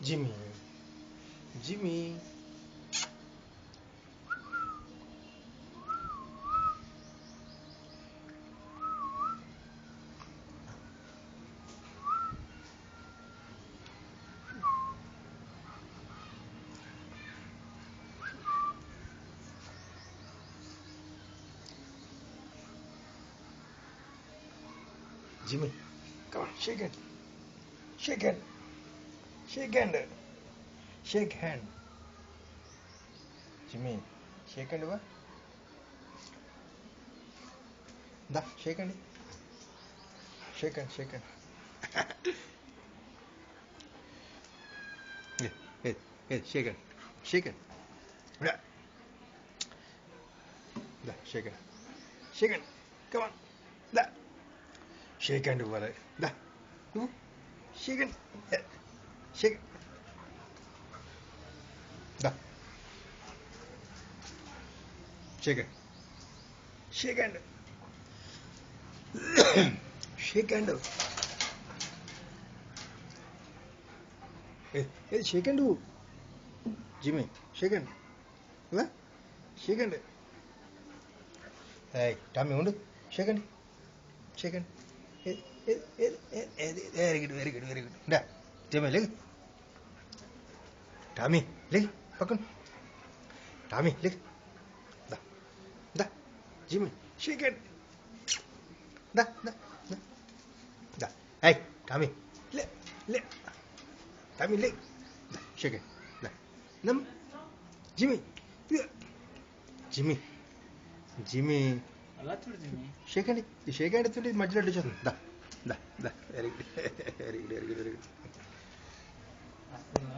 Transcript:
Jimmy. Jimmy. Jimmy, come on, shake it. Shake hand. Shake hand. Shake hand. Jimmy, shake hand. What? Da, shake hand. Shake hand, shake hand. Hey, shake hand. Shake hand. Yeah. Da, shake hand. Shake hand. Come on. Da. Shake hand over there. Da. Shake hand. Yeah. Shake. Da. Shake hand. Shake hand. Shake hand. Hey, shake hand. Jimmy, shake hand. What? Shake hand. Hey, Tommy, undu. Shake hand. Shake hand. Very good. Da, Jimmy, leg. Tommy, leg. Pakun. Tommy, leg. Da. Jimmy, shake hand. Da. Hey, Tommy, leg. Tommy, leg. Da, shake hand. Da. Nam. Jimmy. Jimmy. అలా చూడు జిమ్మి shake hand మధ్యలో అడ్డు చేస్తుంది దా